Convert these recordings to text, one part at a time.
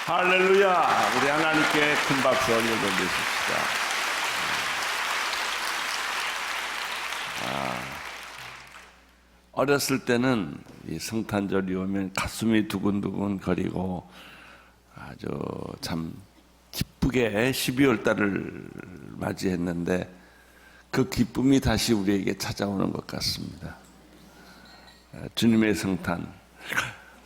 할렐루야! 우리 하나님께 큰 박수 올려드리십시다. 어렸을 때는 이 성탄절이 오면 가슴이 두근두근 거리고 아주 참 기쁘게 12월 달을 맞이했는데 그 기쁨이 다시 우리에게 찾아오는 것 같습니다. 주님의 성탄.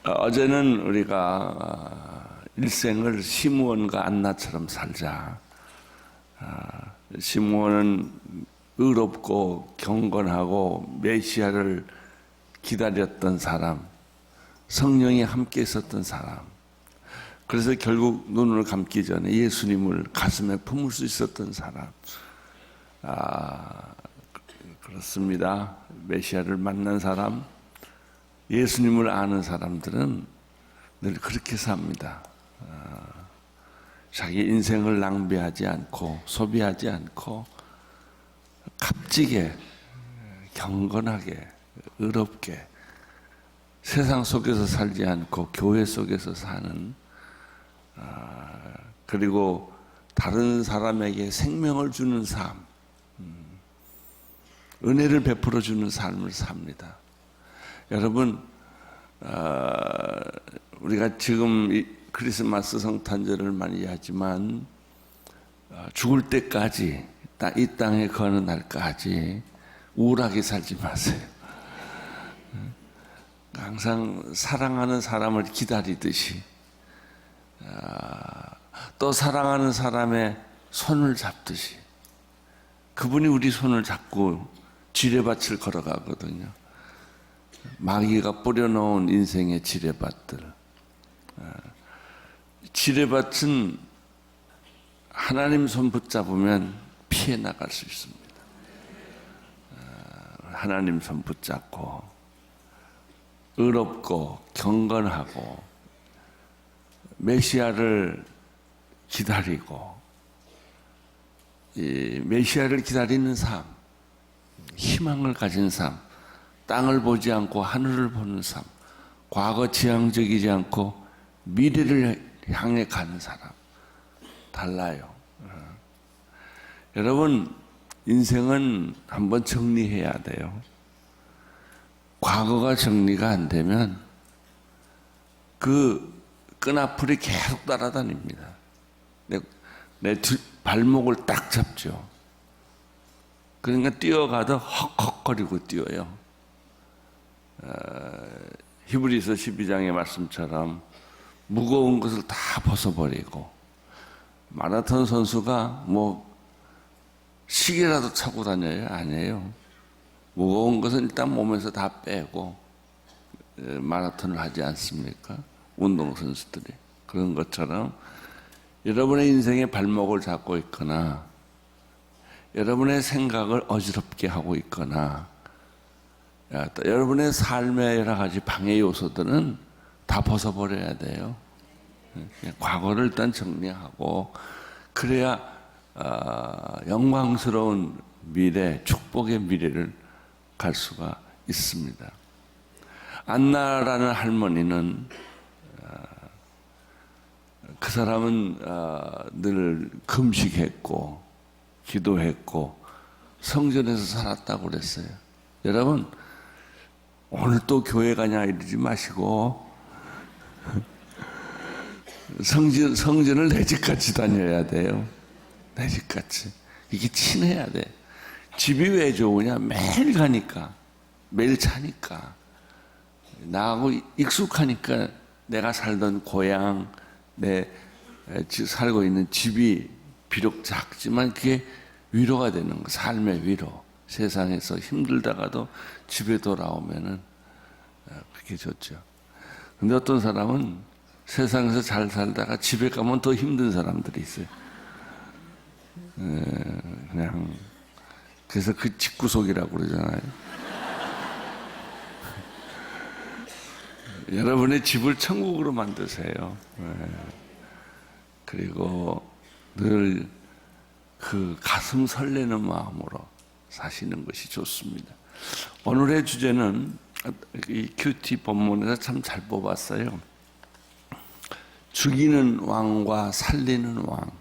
어제는 우리가 일생을 시므온과 안나처럼 살자. 시므온은 의롭고 경건하고 메시아를 기다렸던 사람, 성령이 함께 있었던 사람. 그래서 결국 눈을 감기 전에 예수님을 가슴에 품을 수 있었던 사람. 그렇습니다. 메시아를 만난 사람, 예수님을 아는 사람들은 늘 그렇게 삽니다. 자기 인생을 낭비하지 않고 소비하지 않고 값지게 경건하게 의롭게 세상 속에서 살지 않고 교회 속에서 사는 그리고 다른 사람에게 생명을 주는 삶, 은혜를 베풀어 주는 삶을 삽니다. 여러분, 우리가 지금 크리스마스 성탄절을 많이 하지만 죽을 때까지 이 땅에 거는 날까지 우울하게 살지 마세요. 항상 사랑하는 사람을 기다리듯이 또 사랑하는 사람의 손을 잡듯이 그분이 우리 손을 잡고 지뢰밭을 걸어가거든요. 마귀가 뿌려놓은 인생의 지뢰밭들. 지뢰밭은 하나님 손 붙잡으면 피해 나갈 수 있습니다. 하나님 손 붙잡고 의롭고 경건하고 메시아를 기다리고 이 메시아를 기다리는 삶, 희망을 가진 삶, 땅을 보지 않고 하늘을 보는 삶, 과거 지향적이지 않고 미래를 향해 가는 사람 달라요. 여러분, 인생은 한번 정리해야 돼요. 과거가 정리가 안 되면 그 끈앞풀이 계속 따라다닙니다. 내 발목을 딱 잡죠. 그러니까 뛰어가도 헉헉거리고 뛰어요. 히브리서 12장의 말씀처럼 무거운 것을 다 벗어버리고 마라톤 선수가 뭐 시계라도 차고 다녀요? 아니에요. 무거운 것은 일단 몸에서 다 빼고 마라톤을 하지 않습니까? 운동선수들이. 그런 것처럼 여러분의 인생의 발목을 잡고 있거나 여러분의 생각을 어지럽게 하고 있거나 여러분의 삶의 여러 가지 방해 요소들은 다 벗어버려야 돼요. 과거를 일단 정리하고 그래야 영광스러운 미래, 축복의 미래를 갈 수가 있습니다. 안나라는 할머니는 그 사람은 늘 금식했고 기도했고 성전에서 살았다고 그랬어요. 여러분, 오늘 또 교회 가냐 이러지 마시고 성전을 내 집같이 다녀야 돼요. 내 집같이. 이게 친해야 돼. 집이 왜 좋으냐? 매일 가니까, 매일 차니까, 나하고 익숙하니까 내가 살던 고향, 내 살고 있는 집이 비록 작지만 그게 위로가 되는 거, 삶의 위로. 세상에서 힘들다가도 집에 돌아오면은 그게 좋죠. 근데 어떤 사람은 세상에서 잘 살다가 집에 가면 더 힘든 사람들이 있어요. 그냥 그래서 그 집구석이라고 그러잖아요. 여러분의 집을 천국으로 만드세요. 그리고 늘 그 가슴 설레는 마음으로 사시는 것이 좋습니다. 오늘의 주제는 이 큐티 본문에서 참 잘 뽑았어요. 죽이는 왕과 살리는 왕.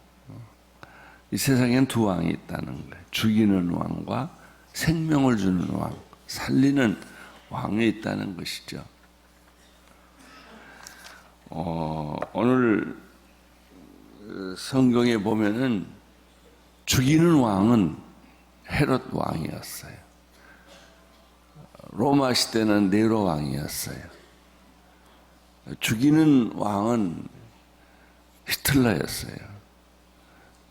이 세상엔 두 왕이 있다는 거예요. 죽이는 왕과 생명을 주는 왕, 살리는 왕이 있다는 것이죠. 오늘 성경에 보면은 죽이는 왕은 헤롯 왕이었어요. 로마 시대는 네로 왕이었어요. 죽이는 왕은 히틀러였어요.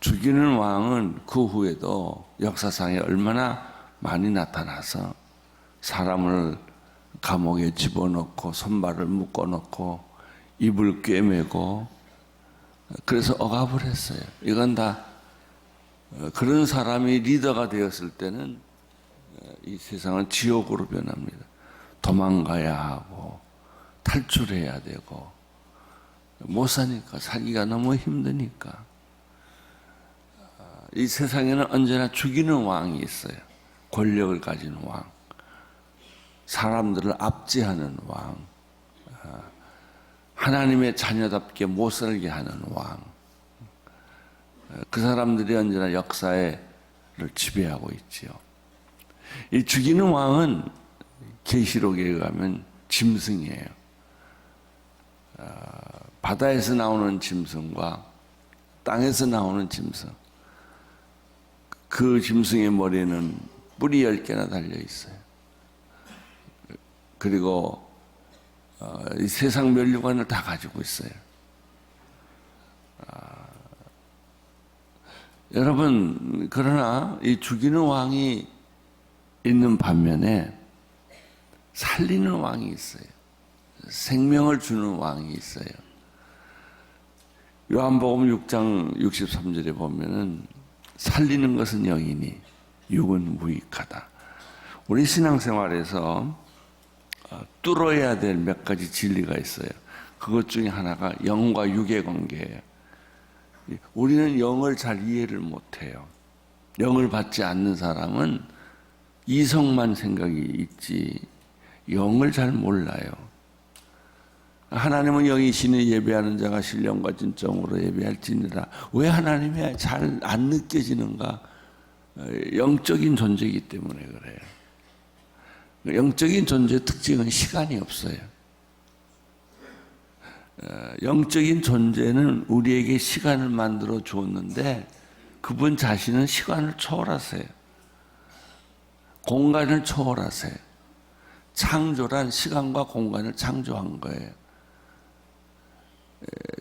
죽이는 왕은 그 후에도 역사상에 얼마나 많이 나타나서 사람을 감옥에 집어넣고 손발을 묶어놓고 입을 꿰매고 그래서 억압을 했어요. 이건 다 그런 사람이 리더가 되었을 때는 이 세상은 지옥으로 변합니다. 도망가야 하고 탈출해야 되고 못 사니까 살기가 너무 힘드니까 이 세상에는 언제나 죽이는 왕이 있어요. 권력을 가진 왕, 사람들을 압제하는 왕, 하나님의 자녀답게 못 살게 하는 왕. 그 사람들이 언제나 역사를 지배하고 있지요. 이 죽이는 왕은 계시록에 의하면 짐승이에요. 바다에서 나오는 짐승과 땅에서 나오는 짐승. 그 짐승의 머리에는 뿔이 10개나 달려 있어요. 그리고 이 세상 면류관을 다 가지고 있어요. 여러분, 그러나 이 죽이는 왕이 있는 반면에 살리는 왕이 있어요. 생명을 주는 왕이 있어요. 요한복음 6장 63절에 보면은 살리는 것은 영이니 육은 무익하다. 우리 신앙생활에서 뚫어야 될 몇 가지 진리가 있어요. 그것 중에 하나가 영과 육의 관계예요. 우리는 영을 잘 이해를 못해요. 영을 받지 않는 사람은 이성만 생각이 있지 영을 잘 몰라요. 하나님은 영이시니 예배하는 자가 신령과 진정으로 예배할지니라. 왜 하나님이 잘 안 느껴지는가? 영적인 존재이기 때문에 그래요. 영적인 존재의 특징은 시간이 없어요. 영적인 존재는 우리에게 시간을 만들어 주었는데 그분 자신은 시간을 초월하세요. 공간을 초월하세요. 창조란 시간과 공간을 창조한 거예요.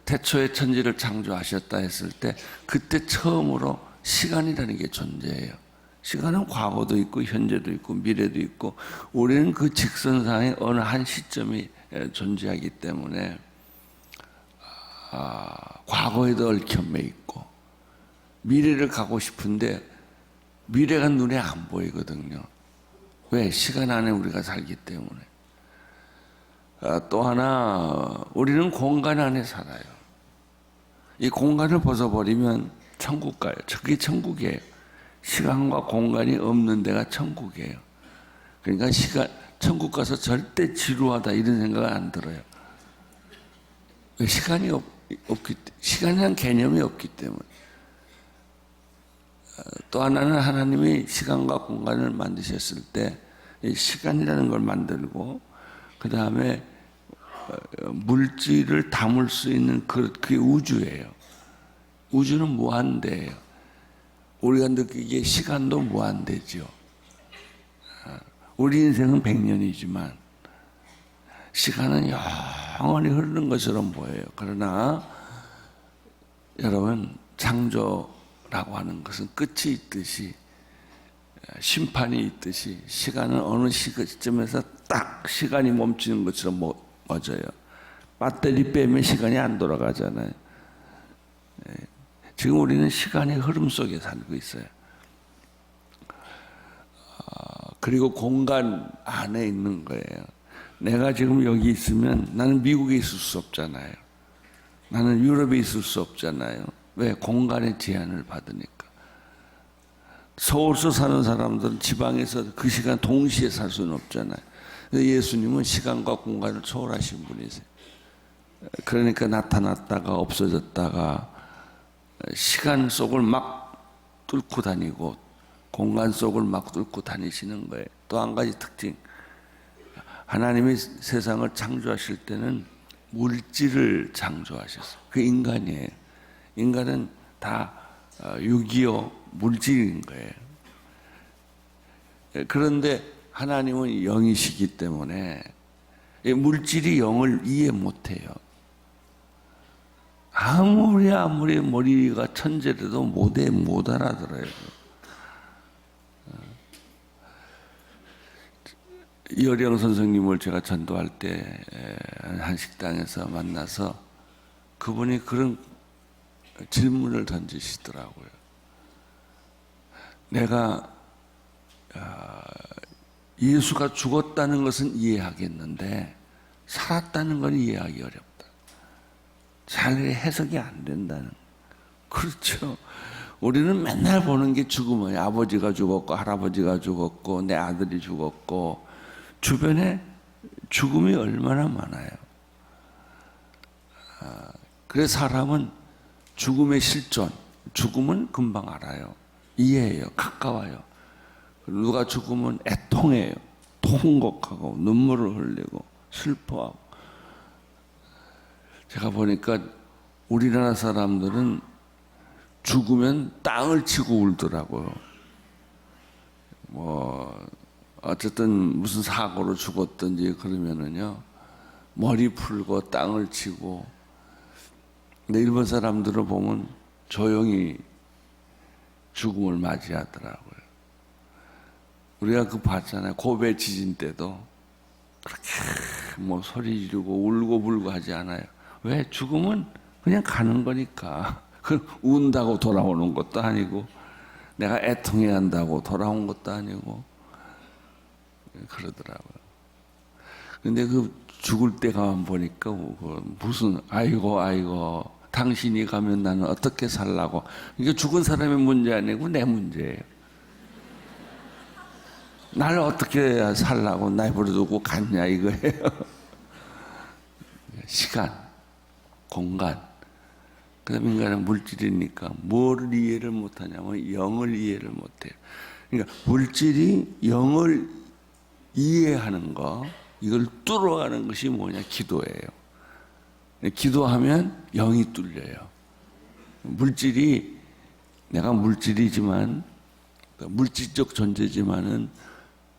태초에 천지를 창조하셨다 했을 때 그때 처음으로 시간이라는 게 존재해요. 시간은 과거도 있고 현재도 있고 미래도 있고 우리는 그 직선상에 어느 한 시점이 존재하기 때문에 과거에도 얽혀매 있고 미래를 가고 싶은데 미래가 눈에 안 보이거든요. 왜? 시간 안에 우리가 살기 때문에. 또 하나 우리는 공간 안에 살아요. 이 공간을 벗어버리면 천국 가요. 그게 천국이에요. 시간과 공간이 없는 데가 천국이에요. 그러니까 천국 가서 절대 지루하다 이런 생각은 안 들어요. 왜? 시간이란 개념이 없기 때문에. 또 하나는 하나님이 시간과 공간을 만드셨을 때 시간이라는 걸 만들고 그 다음에 물질을 담을 수 있는 그게 우주예요. 우주는 무한대예요. 우리가 느끼기에 시간도 무한대죠. 우리 인생은 100년이지만 시간은 영원히 흐르는 것처럼 보여요. 그러나 여러분 창조라고 하는 것은 끝이 있듯이 심판이 있듯이 시간은 어느 시점에서 딱 시간이 멈추는 것처럼 멎어요. 배터리 빼면 시간이 안 돌아가잖아요. 지금 우리는 시간의 흐름 속에 살고 있어요. 그리고 공간 안에 있는 거예요. 내가 지금 여기 있으면 나는 미국에 있을 수 없잖아요. 나는 유럽에 있을 수 없잖아요. 왜? 공간의 제한을 받으니까. 서울서 사는 사람들은 지방에서 그 시간 동시에 살 수는 없잖아요. 예수님은 시간과 공간을 초월하신 분이세요. 그러니까 나타났다가 없어졌다가 시간 속을 막 뚫고 다니고 공간 속을 막 뚫고 다니시는 거예요. 또 한 가지 특징, 하나님이 세상을 창조하실 때는 물질을 창조하셨어요. 그 인간이에요. 인간은 다 유기요 물질인 거예요. 그런데 하나님은 영이시기 때문에 물질이 영을 이해 못해요. 아무리 머리가 천재라도 못 알아들어요. 이어령 선생님을 제가 전도할 때 한 식당에서 만나서 그분이 그런 질문을 던지시더라고요. 내가 예수가 죽었다는 것은 이해하겠는데 살았다는 건 이해하기 어렵다. 잘 해석이 안 된다는. 그렇죠. 우리는 맨날 보는 게 죽음이에요. 아버지가 죽었고 할아버지가 죽었고 내 아들이 죽었고 주변에 죽음이 얼마나 많아요. 그래서 사람은 죽음의 실존, 죽음은 금방 알아요. 이해해요. 가까워요. 누가 죽으면 애통해요. 통곡하고 눈물을 흘리고 슬퍼하고. 제가 보니까 우리나라 사람들은 죽으면 땅을 치고 울더라고요. 어쨌든 무슨 사고로 죽었든지 그러면은요, 머리 풀고 땅을 치고. 근데 일본 사람들을 보면 조용히 죽음을 맞이하더라고요. 우리가 그 봤잖아요. 고베 지진 때도 그렇게 소리 지르고 울고 불고 하지 않아요. 왜? 죽음은 그냥 가는 거니까. 운다고 돌아오는 것도 아니고 내가 애통해야 한다고 돌아온 것도 아니고 그러더라고요. 근데 그 죽을 때 가만 보니까 무슨 아이고 당신이 가면 나는 어떻게 살라고. 이게 죽은 사람의 문제 아니고 내 문제예요. 나를 어떻게 살라고 내버려두고 갔냐 이거예요. 시간, 공간. 그다음에 인간은 물질이니까 뭘 이해를 못하냐면 영을 이해를 못해요. 그러니까 물질이 영을 이해하는 거, 이걸 뚫어가는 것이 뭐냐? 기도예요. 기도하면 영이 뚫려요. 물질이, 내가 물질이지만 물질적 존재지만은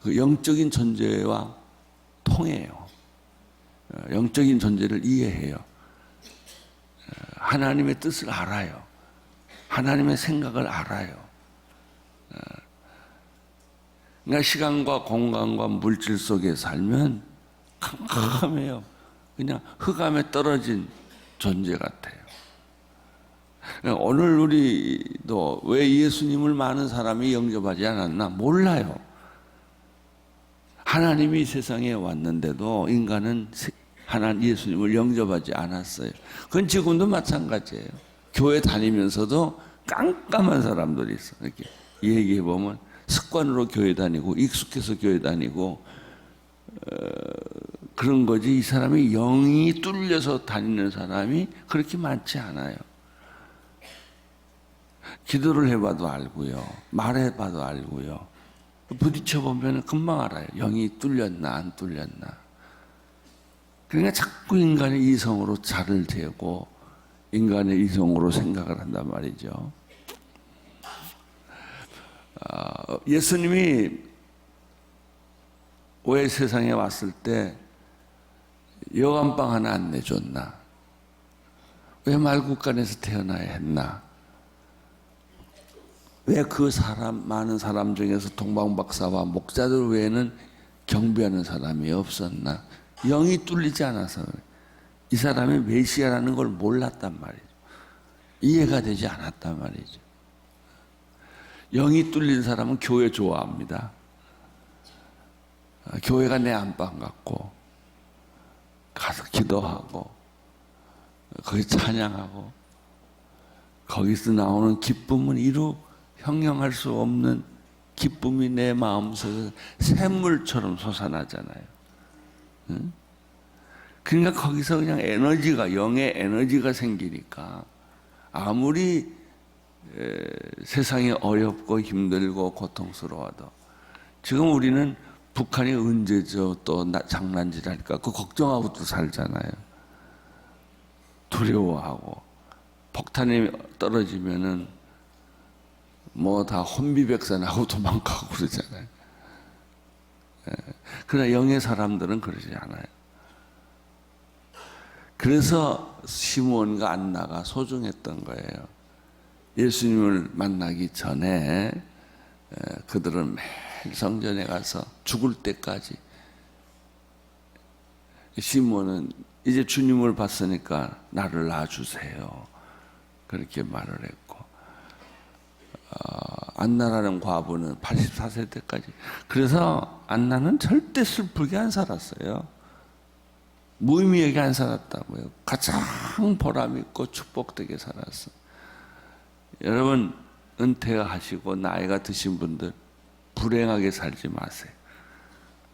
그 영적인 존재와 통해요. 영적인 존재를 이해해요. 하나님의 뜻을 알아요. 하나님의 생각을 알아요. 그러니까 시간과 공간과 물질 속에 살면 캄캄해요. 그냥 흑암에 떨어진 존재 같아요. 오늘 우리도 왜 예수님을 많은 사람이 영접하지 않았나? 몰라요. 하나님이 세상에 왔는데도 인간은 하나님 예수님을 영접하지 않았어요. 그건 지금도 마찬가지예요. 교회 다니면서도 깜깜한 사람들이 있어. 이렇게 얘기해 보면 습관으로 교회 다니고 익숙해서 교회 다니고 그런 거지. 이 사람이 영이 뚫려서 다니는 사람이 그렇게 많지 않아요. 기도를 해봐도 알고요. 말해봐도 알고요. 부딪혀보면 금방 알아요. 영이 뚫렸나 안 뚫렸나. 그러니까 자꾸 인간의 이성으로 자를 재고 인간의 이성으로 생각을 한단 말이죠. 예수님이 왜 세상에 왔을 때 여관방 하나 안 내줬나? 왜 말국간에서 태어나야 했나? 왜 그 많은 사람 중에서 동방박사와 목자들 외에는 경배하는 사람이 없었나? 영이 뚫리지 않아서 이 사람이 메시아라는 걸 몰랐단 말이죠. 이해가 되지 않았단 말이죠. 영이 뚫린 사람은 교회 좋아합니다. 교회가 내 안방 같고 가서 기도하고 거기 찬양하고 거기서 나오는 기쁨은 이루 형용할 수 없는 기쁨이 내 마음속에서 샘물처럼 솟아나잖아요. 응? 그러니까 거기서 그냥 에너지가, 영의 에너지가 생기니까 아무리 세상이 어렵고 힘들고 고통스러워도, 지금 우리는 북한이 언제 또 장난질 할까 그 걱정하고 또 살잖아요. 두려워하고, 폭탄이 떨어지면은 뭐 다 혼비백산하고 도망가고 그러잖아요. 그러나 영의 사람들은 그러지 않아요. 그래서 시므온과 안나가 소중했던 거예요. 예수님을 만나기 전에 그들은 매일 성전에 가서 죽을 때까지, 시므온은 이제 주님을 봤으니까 나를 놔주세요, 그렇게 말을 했고, 안나라는 과부는 84세 때까지. 그래서 안나는 절대 슬프게 안 살았어요. 무의미하게 안 살았다고요. 가장 보람있고 축복되게 살았어. 여러분, 은퇴하시고 나이가 드신 분들 불행하게 살지 마세요.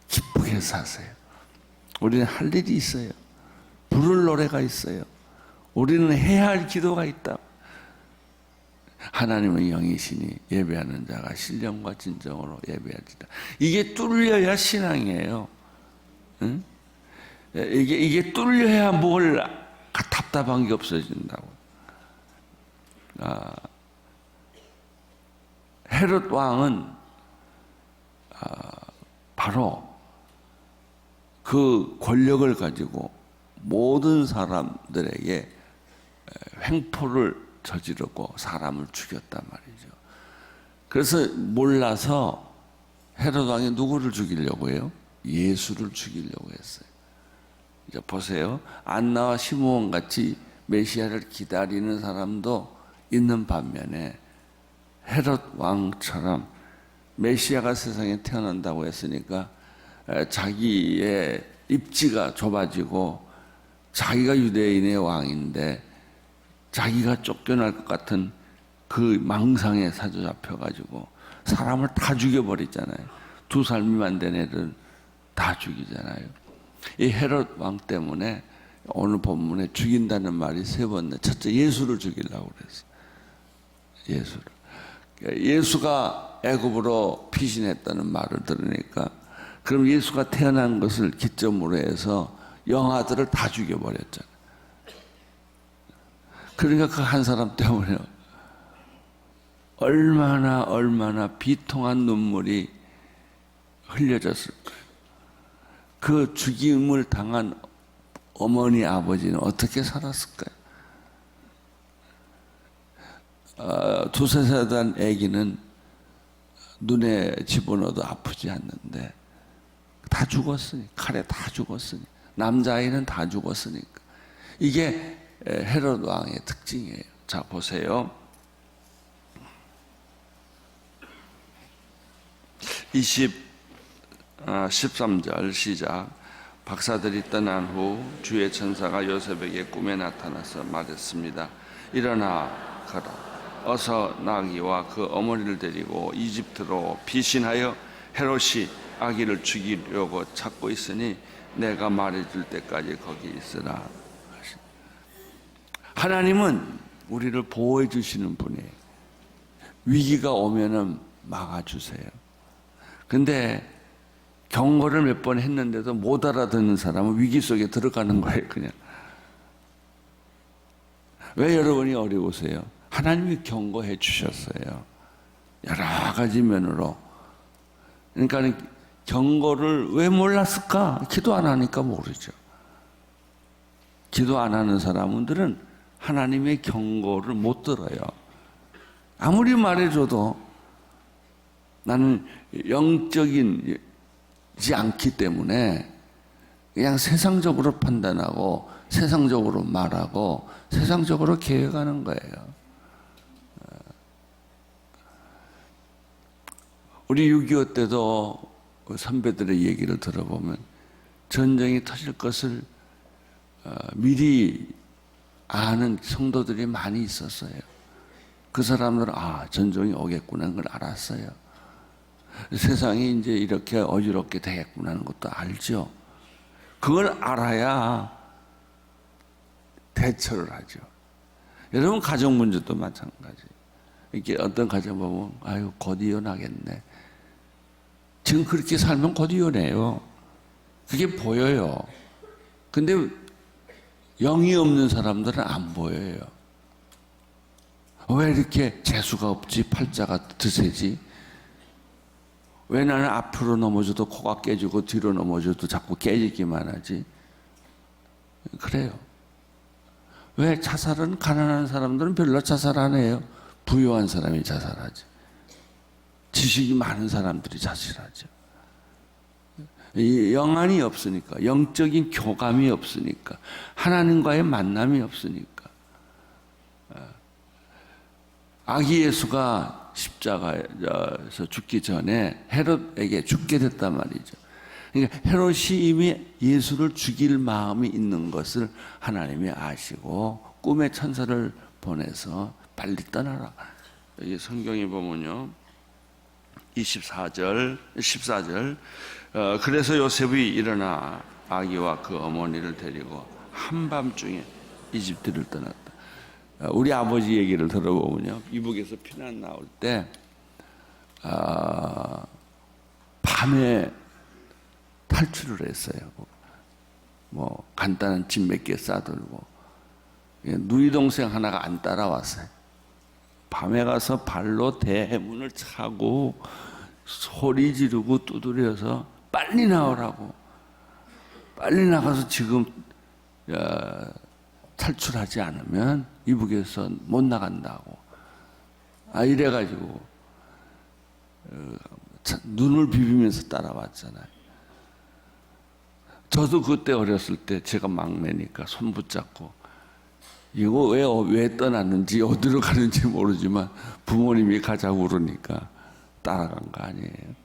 기쁘게 사세요. 우리는 할 일이 있어요. 부를 노래가 있어요. 우리는 해야 할 기도가 있다. 하나님은 영이시니 예배하는 자가 신령과 진정으로 예배하리라. 이게 뚫려야 신앙이에요. 응? 이게 뚫려야 뭘 답답한 게 없어진다고. 헤롯 왕은 바로 그 권력을 가지고 모든 사람들에게 횡포를 저지르고 사람을 죽였단 말이죠. 그래서 몰라서 헤롯 왕이 누구를 죽이려고 해요? 예수를 죽이려고 했어요. 이제 보세요. 안나와 시므온 같이 메시아를 기다리는 사람도 있는 반면에 헤롯 왕처럼 메시아가 세상에 태어난다고 했으니까 자기의 입지가 좁아지고, 자기가 유대인의 왕인데 자기가 쫓겨날 것 같은 그 망상에 사로잡혀가지고 사람을 다 죽여버리잖아요. 2살 미만 된 애들 다 죽이잖아요. 이 헤롯 왕 때문에 오늘 본문에 죽인다는 말이 3번. 첫째, 예수를 죽이려고 그랬어요. 예수를. 예수가 애굽으로 피신했다는 말을 들으니까, 그럼 예수가 태어난 것을 기점으로 해서 영아들을 다 죽여버렸잖아요. 그러니까 그 한 사람 때문에 얼마나 비통한 눈물이 흘려졌을 거예요. 그 죽임을 당한 어머니 아버지는 어떻게 살았을까요? 2-3살 된 아기는 눈에 집어넣어도 아프지 않는데 다 죽었으니, 칼에 다 죽었으니, 남자아이는 다 죽었으니까. 이게 헤롯 왕의 특징이에요. 자, 보세요. 13절 시작. 박사들이 떠난 후 주의 천사가 요셉에게 꿈에 나타나서 말했습니다. 일어나 가라. 어서 나귀와 그 어머니를 데리고 이집트로 피신하여 헤롯이 아기를 죽이려고 찾고 있으니 내가 말해줄 때까지 거기 있으라. 하나님은 우리를 보호해 주시는 분이에요. 위기가 오면은 막아주세요. 근데 경고를 몇 번 했는데도 못 알아듣는 사람은 위기 속에 들어가는 거예요, 그냥. 왜 여러분이 어려우세요? 하나님이 경고해 주셨어요. 여러 가지 면으로. 그러니까 경고를 왜 몰랐을까? 기도 안 하니까 모르죠. 기도 안 하는 사람들은 하나님의 경고를 못 들어요. 아무리 말해줘도 나는 영적이지 않기 때문에 그냥 세상적으로 판단하고 세상적으로 말하고 세상적으로 계획하는 거예요. 우리 6.25 때도 선배들의 얘기를 들어보면 전쟁이 터질 것을 미리 아는 성도들이 많이 있었어요. 그 사람들은 전쟁이 오겠구나 하는 걸 알았어요. 세상이 이제 이렇게 어지럽게 되겠구나 하는 것도 알죠. 그걸 알아야 대처를 하죠. 여러분 가정 문제도 마찬가지. 이렇게 어떤 가정 보면 아유 곧 이혼하겠네. 지금 그렇게 살면 곧 이혼해요. 그게 보여요. 근데 영이 없는 사람들은 안 보여요. 왜 이렇게 재수가 없지? 팔자가 드세지? 왜 나는 앞으로 넘어져도 코가 깨지고 뒤로 넘어져도 자꾸 깨지기만 하지? 그래요. 왜 자살은 가난한 사람들은 별로 자살 안 해요? 부유한 사람이 자살하지. 지식이 많은 사람들이 자살하죠. 영안이 없으니까, 영적인 교감이 없으니까, 하나님과의 만남이 없으니까. 아기 예수가 십자가에서 죽기 전에 헤롯에게 죽게 됐단 말이죠. 그러니까 헤롯이 이미 예수를 죽일 마음이 있는 것을 하나님이 아시고 꿈의 천사를 보내서 빨리 떠나라. 여기 성경에 보면요. 14절 그래서 요셉이 일어나 아기와 그 어머니를 데리고 한밤중에 이집트를 떠났다. 우리 아버지 얘기를 들어보면요. 이북에서 피난 나올 때 밤에 탈출을 했어요. 뭐 간단한 짐 몇 개 싸들고 누이 동생 하나가 안 따라왔어요. 밤에 가서 발로 대문을 차고 소리 지르고 두드려서 빨리 나오라고. 빨리 나가서 지금 탈출하지 않으면 이북에서 못 나간다고. 이래가지고 눈을 비비면서 따라왔잖아요. 저도 그때 어렸을 때 제가 막내니까 손 붙잡고 이거 왜 떠났는지 어디로 가는지 모르지만 부모님이 가자고 그러니까 따라간 거 아니에요.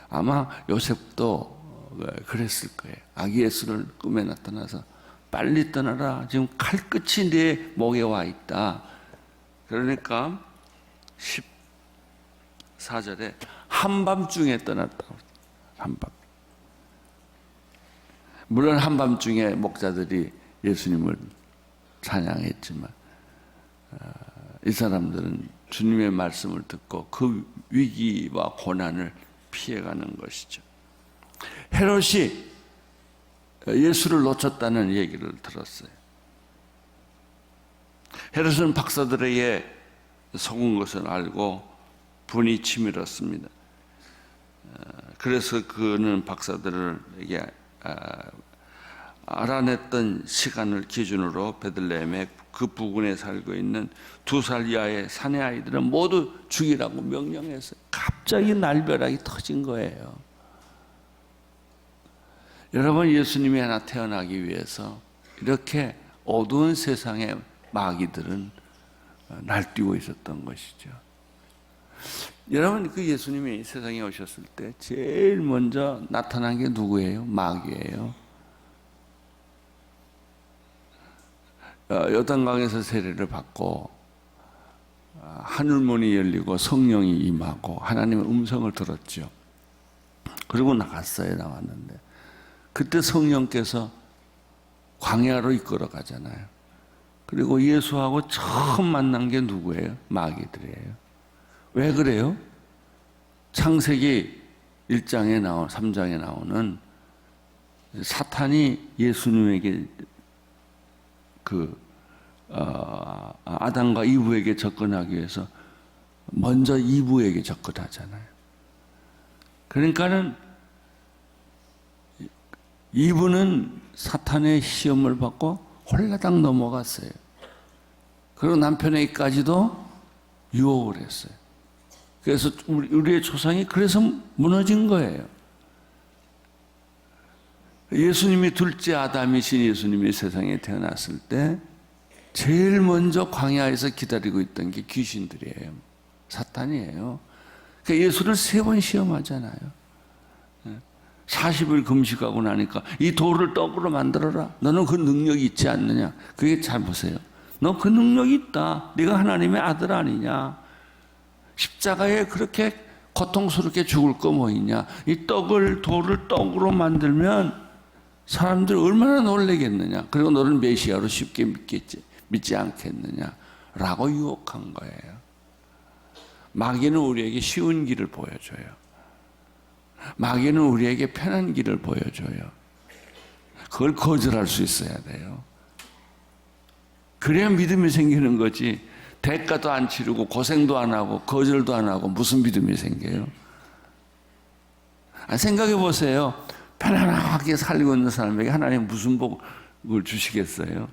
아마 요셉도 그랬을 거예요. 아기 예수를 꿈에 나타나서 빨리 떠나라. 지금 칼끝이 내 목에 와 있다. 그러니까 14절에 한밤중에 떠났다고. 한밤. 물론 한밤중에 목자들이 예수님을 찬양했지만 이 사람들은 주님의 말씀을 듣고 그 위기와 고난을 피해가는 것이죠. 헤롯이 예수를 놓쳤다는 얘기를 들었어요. 헤롯은 박사들에게 속은 것을 알고 분이 치밀었습니다. 그래서 그는 박사들에게 알아냈던 시간을 기준으로 베들레헴의 그 부근에 살고 있는 2살 이하의 사내 아이들은 모두 죽이라고 명령했어요. 갑자기 날벼락이 터진 거예요. 여러분, 예수님이 하나 태어나기 위해서 이렇게 어두운 세상의 마귀들은 날뛰고 있었던 것이죠. 여러분, 그 예수님이 세상에 오셨을 때 제일 먼저 나타난 게 누구예요? 마귀예요. 요단강에서 세례를 받고 하늘문이 열리고 성령이 임하고 하나님의 음성을 들었죠. 그리고 나왔는데 그때 성령께서 광야로 이끌어 가잖아요. 그리고 예수하고 처음 만난 게 누구예요? 마귀들이에요. 왜 그래요? 창세기 1장에 3장에 나오는 사탄이 예수님에게 아담과 이브에게 접근하기 위해서 먼저 이브에게 접근하잖아요. 그러니까는 이브는 사탄의 시험을 받고 홀라당 넘어갔어요. 그리고 남편에게까지도 유혹을 했어요. 그래서 우리의 조상이 그래서 무너진 거예요. 예수님이 둘째 아담이신 예수님이 세상에 태어났을 때 제일 먼저 광야에서 기다리고 있던 게 귀신들이에요. 사탄이에요. 그러니까 예수를 3번 시험하잖아요. 40일 금식하고 나니까 이 돌을 떡으로 만들어라. 너는 그 능력이 있지 않느냐. 그게 잘 보세요. 너 그 능력이 있다. 네가 하나님의 아들 아니냐. 십자가에 그렇게 고통스럽게 죽을 거 뭐 있냐. 이 돌을 떡으로 만들면 사람들 얼마나 놀라겠느냐. 그리고 너를 메시아로 쉽게 믿지 않겠느냐라고 유혹한 거예요. 마귀는 우리에게 쉬운 길을 보여줘요. 마귀는 우리에게 편한 길을 보여줘요. 그걸 거절할 수 있어야 돼요. 그래야 믿음이 생기는 거지. 대가도 안 치르고 고생도 안 하고 거절도 안 하고 무슨 믿음이 생겨요? 생각해 보세요. 편안하게 살고 있는 사람에게 하나님 무슨 복을 주시겠어요?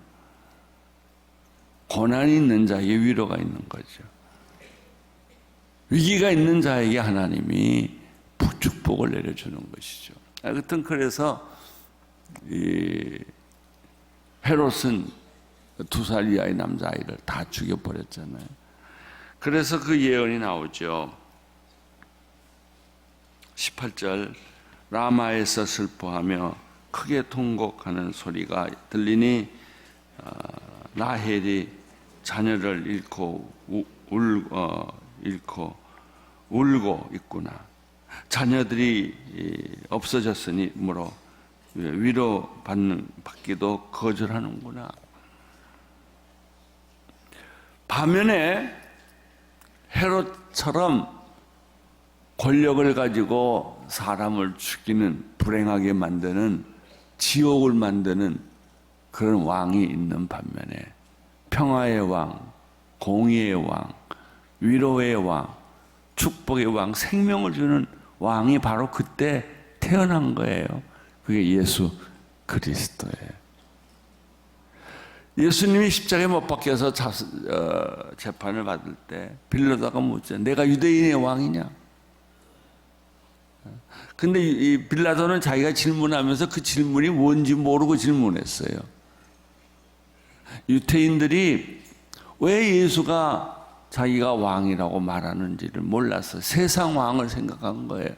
고난이 있는 자에게 위로가 있는 거죠. 위기가 있는 자에게 하나님이 축복을 내려주는 것이죠. 하여튼 그래서 이 헤롯은 2살 이하의 남자아이를 다 죽여버렸잖아요. 그래서 그 예언이 나오죠. 18절 라마에서 슬퍼하며 크게 통곡하는 소리가 들리니 라헬이 자녀를 잃고 울고 있구나. 자녀들이 없어졌으니 뭐로 위로 받기도 거절하는구나. 반면에 헤롯처럼 권력을 가지고 사람을 죽이는, 불행하게 만드는, 지옥을 만드는 그런 왕이 있는 반면에 평화의 왕, 공의의 왕, 위로의 왕, 축복의 왕, 생명을 주는 왕이 바로 그때 태어난 거예요. 그게 예수 그리스도예요. 예수님이 십자가에 못 박혀서 재판을 받을 때 빌라도가 묻죠. 내가 유대인의 왕이냐? 근데 이 빌라도는 자기가 질문하면서 그 질문이 뭔지 모르고 질문했어요. 유태인들이 왜 예수가 자기가 왕이라고 말하는지를 몰라서 세상 왕을 생각한 거예요.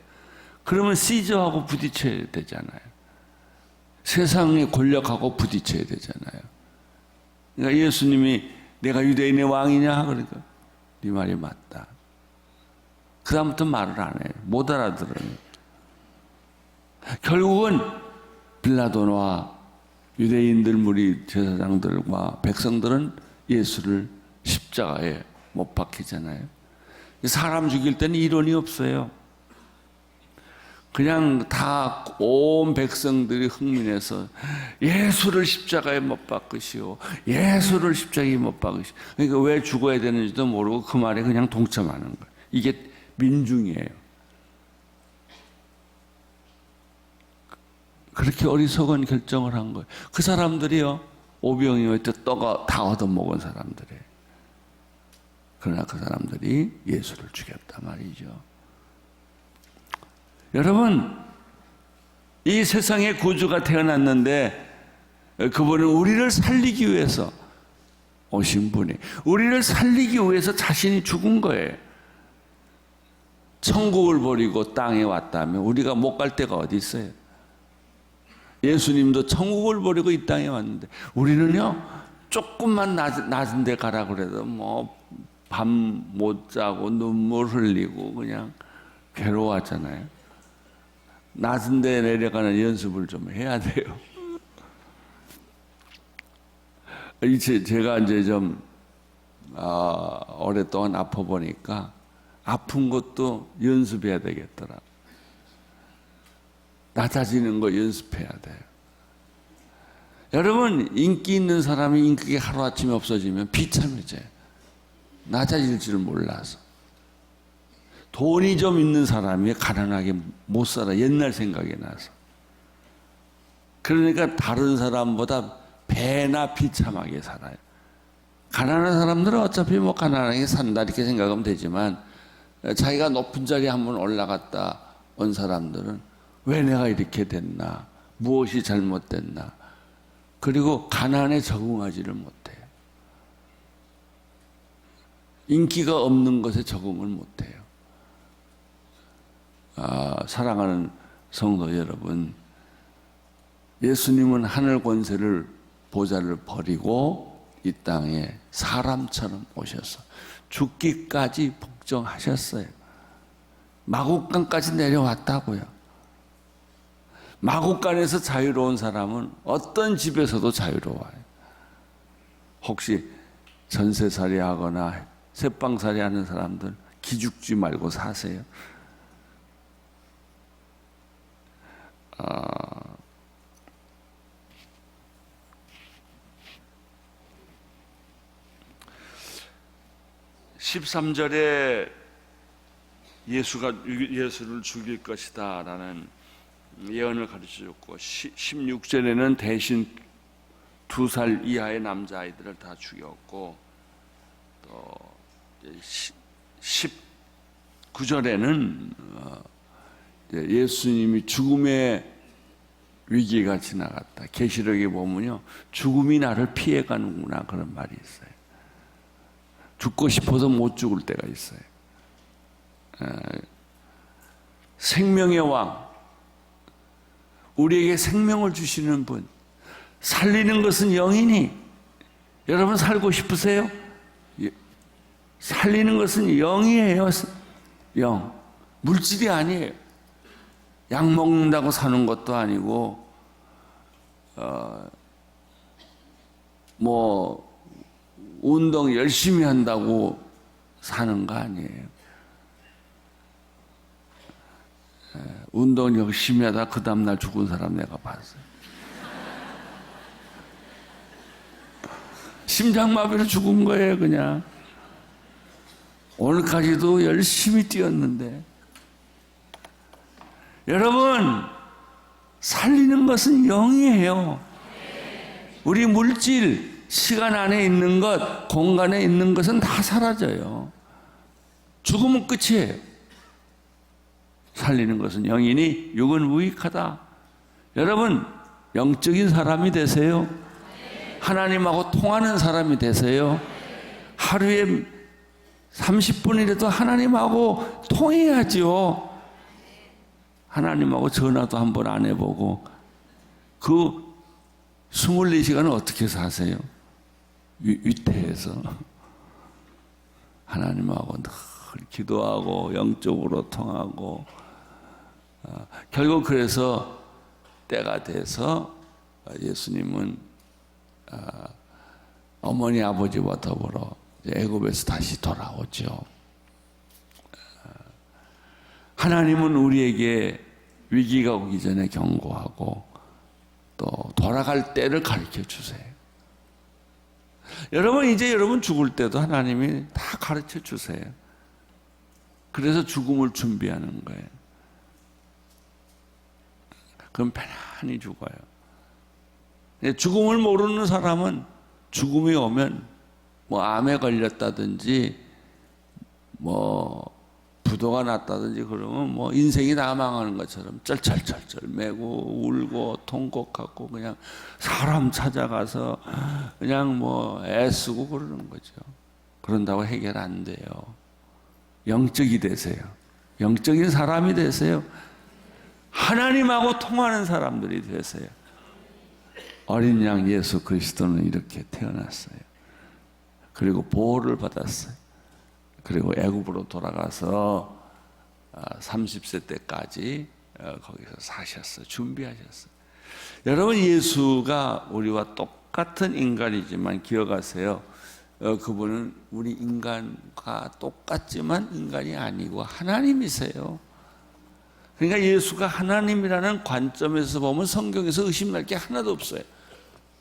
그러면 시저하고 부딪혀야 되잖아요. 세상의 권력하고 부딪혀야 되잖아요. 그러니까 예수님이 내가 유대인의 왕이냐? 그러니까 네 말이 맞다. 그 다음부터 말을 안 해요. 못 알아들어요. 결국은 빌라도와 유대인들 무리 제사장들과 백성들은 예수를 십자가에 못 박히잖아요. 사람 죽일 때는 이론이 없어요. 그냥 다 온 백성들이 흥민해서 예수를 십자가에 못 박으시오. 예수를 십자가에 못 박으시오. 그러니까 왜 죽어야 되는지도 모르고 그 말에 그냥 동참하는 거예요. 이게 민중이에요. 그렇게 어리석은 결정을 한 거예요. 그 사람들이요, 오병이어 때 떡 다 얻어먹은 사람들이에요. 그러나 그 사람들이 예수를 죽였단 말이죠. 여러분, 이 세상에 구주가 태어났는데 그분은 우리를 살리기 위해서 오신 분이, 우리를 살리기 위해서 자신이 죽은 거예요. 천국을 버리고 땅에 왔다면 우리가 못 갈 데가 어디 있어요? 예수님도 천국을 버리고 이 땅에 왔는데 우리는요, 조금만 낮은 데 가라 그래도 뭐 밤 못 자고 눈물 흘리고 그냥 괴로워하잖아요. 낮은 데 내려가는 연습을 좀 해야 돼요. 제가 이제 좀 오랫동안 아파 보니까 아픈 것도 연습해야 되겠더라. 낮아지는 거 연습해야 돼요. 여러분, 인기 있는 사람이 인기가 하루아침에 없어지면 비참해져요. 낮아질 줄 몰라서. 돈이 좀 있는 사람이 가난하게 못 살아. 옛날 생각이 나서. 그러니까 다른 사람보다 배나 비참하게 살아요. 가난한 사람들은 어차피 뭐 가난하게 산다 이렇게 생각하면 되지만 자기가 높은 자리에 한번 올라갔다 온 사람들은 왜 내가 이렇게 됐나? 무엇이 잘못됐나? 그리고 가난에 적응하지를 못해요. 인기가 없는 것에 적응을 못해요. 사랑하는 성도 여러분, 예수님은 하늘 권세를 보좌를 버리고 이 땅에 사람처럼 오셔서 죽기까지 복종하셨어요. 마국간까지 내려왔다고요. 마구간에서 자유로운 사람은 어떤 집에서도 자유로워요. 혹시 전세살이 하거나 새방살이 하는 사람들 기죽지 말고 사세요. 13절에 예수를 죽일 것이다 라는 예언을 가르쳐줬고 16절에는 대신 2살 이하의 남자아이들을 다 죽였고 또 19절에는 예수님이 죽음의 위기가 지나갔다. 계시록에 보면요, 죽음이 나를 피해가는구나 그런 말이 있어요. 죽고 싶어서 못 죽을 때가 있어요. 생명의 왕, 우리에게 생명을 주시는 분, 살리는 것은 영이니 여러분 살고 싶으세요? 살리는 것은 영이에요. 영, 물질이 아니에요. 약 먹는다고 사는 것도 아니고 뭐 운동 열심히 한다고 사는 거 아니에요. 운동 열심히 하다 그 다음날 죽은 사람 내가 봤어요. 심장마비로 죽은 거예요. 그냥 오늘까지도 열심히 뛰었는데. 여러분, 살리는 것은 영이에요. 우리 물질, 시간 안에 있는 것, 공간에 있는 것은 다 사라져요. 죽으면 끝이에요. 살리는 것은 영이니 육은 무익하다. 여러분, 영적인 사람이 되세요. 하나님하고 통하는 사람이 되세요. 하루에 30분이라도 하나님하고 통해야죠. 하나님하고 전화도 한번 안 해보고 그 24시간을 어떻게 사세요? 위태해서 하나님하고 늘 기도하고 영적으로 통하고 결국 그래서 때가 돼서 예수님은 어머니 아버지와 더불어 애굽에서 다시 돌아오죠. 하나님은 우리에게 위기가 오기 전에 경고하고 또 돌아갈 때를 가르쳐 주세요. 여러분, 이제 여러분 죽을 때도 하나님이 다 가르쳐 주세요. 그래서 죽음을 준비하는 거예요. 그럼 편안히 죽어요. 죽음을 모르는 사람은 죽음이 오면 뭐 암에 걸렸다든지 뭐 부도가 났다든지 그러면 뭐 인생이 다 망하는 것처럼 쩔쩔쩔쩔 매고 울고 통곡하고 그냥 사람 찾아가서 그냥 뭐 애쓰고 그러는 거죠. 그런다고 해결 안 돼요. 영적이 되세요. 영적인 사람이 되세요. 하나님하고 통하는 사람들이 되세요. 어린 양 예수 그리스도는 이렇게 태어났어요. 그리고 보호를 받았어요. 그리고 애굽으로 돌아가서 30세 때까지 거기서 사셨어요. 준비하셨어요. 여러분, 예수가 우리와 똑같은 인간이지만 기억하세요. 그분은 우리 인간과 똑같지만 인간이 아니고 하나님이세요. 그러니까 예수가 하나님이라는 관점에서 보면 성경에서 의심날 게 하나도 없어요.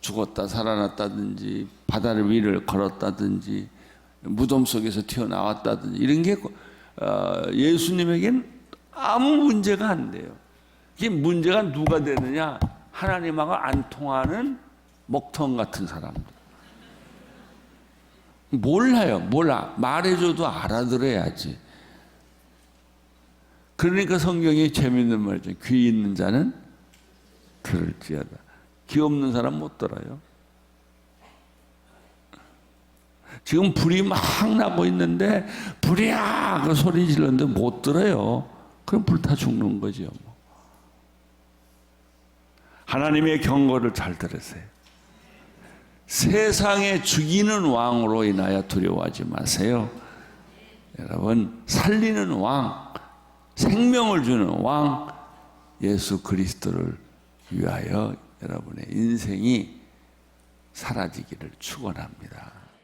죽었다 살아났다든지 바다를 위를 걸었다든지 무덤 속에서 튀어나왔다든지 이런 게 예수님에겐 아무 문제가 안 돼요. 이게 문제가 누가 되느냐? 하나님하고 안 통하는 먹통 같은 사람들. 몰라요. 몰라. 말해줘도 알아들어야지. 그러니까 성경이 재밌는 말이죠. 귀 있는 자는 들을지어다. 귀 없는 사람 못 들어요. 지금 불이 막 나고 있는데 불이야! 그 소리 질렀는데 못 들어요. 그럼 불타 죽는 거죠. 하나님의 경고를 잘 들으세요. 세상에 죽이는 왕으로 인하여 두려워하지 마세요. 여러분, 살리는 왕, 생명을 주는 왕 예수 그리스도를 위하여 여러분의 인생이 사라지기를 축원합니다.